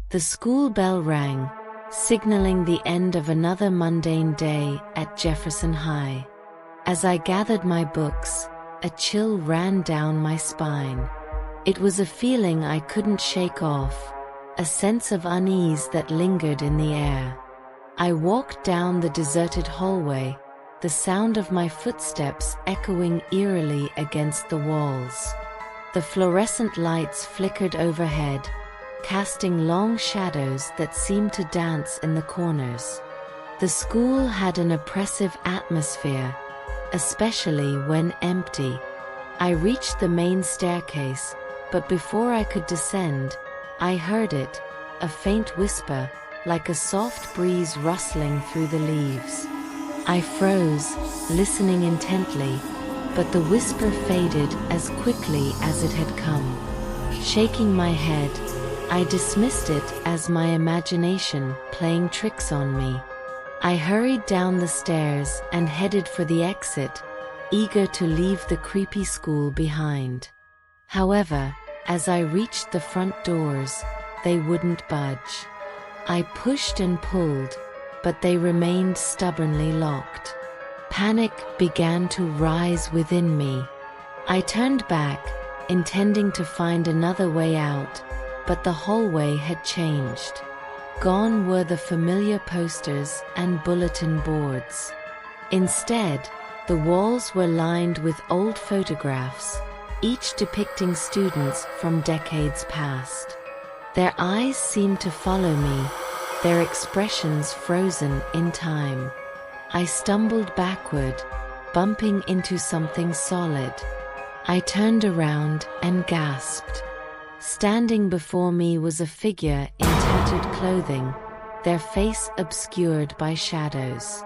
The school bell rang, signaling the end of another mundane day at Jefferson High. As I gathered my books, a chill ran down my spine. It was a feeling I couldn't shake off, a sense of unease that lingered in the air. I walked down the deserted hallway, the sound of my footsteps echoing eerily against the walls. The fluorescent lights flickered overhead, casting long shadows that seemed to dance in the corners. The school had an oppressive atmosphere, especially when empty. I reached the main staircase, but before I could descend, I heard it, a faint whisper, like a soft breeze rustling through the leaves. I froze, listening intently, but the whisper faded as quickly as it had come. Shaking my head, I dismissed it as my imagination playing tricks on me. I hurried down the stairs and headed for the exit, eager to leave the creepy school behind. However, as I reached the front doors, they wouldn't budge. I pushed and pulled, but they remained stubbornly locked. Panic began to rise within me. I turned back, intending to find another way out, but the hallway had changed. Gone were the familiar posters and bulletin boards. Instead, the walls were lined with old photographs, each depicting students from decades past. Their eyes seemed to follow me, their expressions frozen in time. I stumbled backward, bumping into something solid. I turned around and gasped. Standing before me was a figure in tattered clothing, their face obscured by shadows.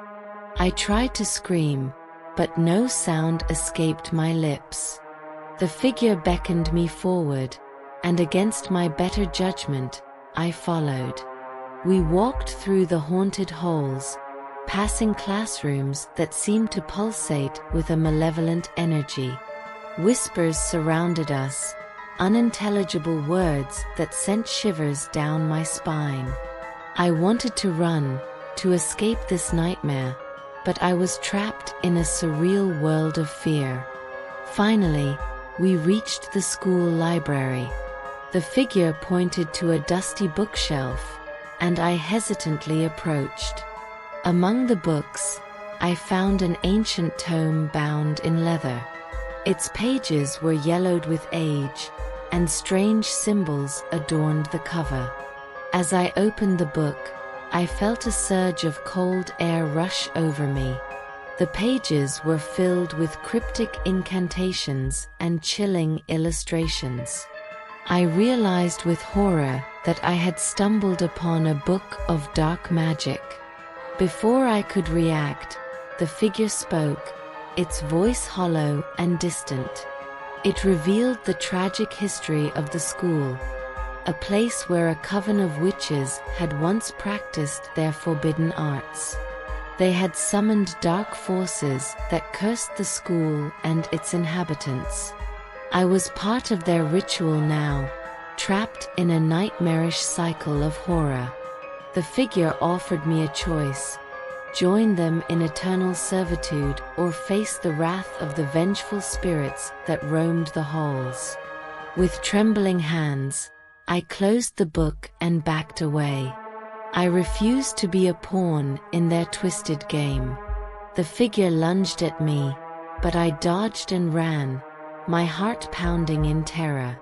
I tried to scream, but no sound escaped my lips. The figure beckoned me forward, and against my better judgment, I followed. We walked through the haunted halls, passing classrooms that seemed to pulsate with a malevolent energy. Whispers surrounded us, unintelligible words that sent shivers down my spine. I wanted to run, to escape this nightmare, but I was trapped in a surreal world of fear. Finally, we reached the school library. The figure pointed to a dusty bookshelf, and I hesitantly approached. Among the books, I found an ancient tome bound in leather. Its pages were yellowed with age, and strange symbols adorned the cover. As I opened the book, I felt a surge of cold air rush over me. The pages were filled with cryptic incantations and chilling illustrations. I realized with horror that I had stumbled upon a book of dark magic. Before I could react, the figure spoke, its voice hollow and distant. It revealed the tragic history of the school, a place where a coven of witches had once practiced their forbidden arts. They had summoned dark forces that cursed the school and its inhabitants. I was part of their ritual now, trapped in a nightmarish cycle of horror. The figure offered me a choice: join them in eternal servitude or face the wrath of the vengeful spirits that roamed the halls. With trembling hands, I closed the book and backed away. I refused to be a pawn in their twisted game. The figure lunged at me, but I dodged and ran, my heart pounding in terror.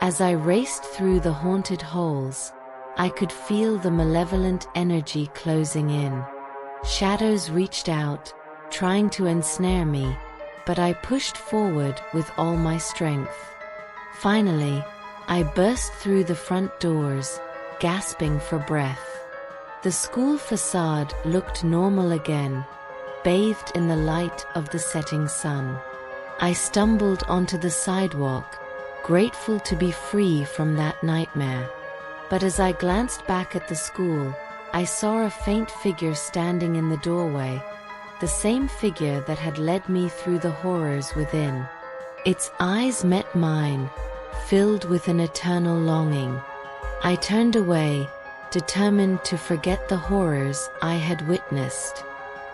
As I raced through the haunted halls, I could feel the malevolent energy closing in. Shadows reached out, trying to ensnare me, but I pushed forward with all my strength. Finally, I burst through the front doors, gasping for breath. The school facade looked normal again, bathed in the light of the setting sun. I stumbled onto the sidewalk, grateful to be free from that nightmare. But as I glanced back at the school, I saw a faint figure standing in the doorway, the same figure that had led me through the horrors within. Its eyes met mine, filled with an eternal longing. I turned away, determined to forget the horrors I had witnessed.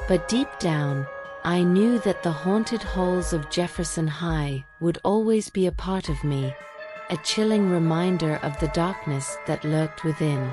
But deep down, I knew that the haunted halls of Jefferson High would always be a part of me, a chilling reminder of the darkness that lurked within.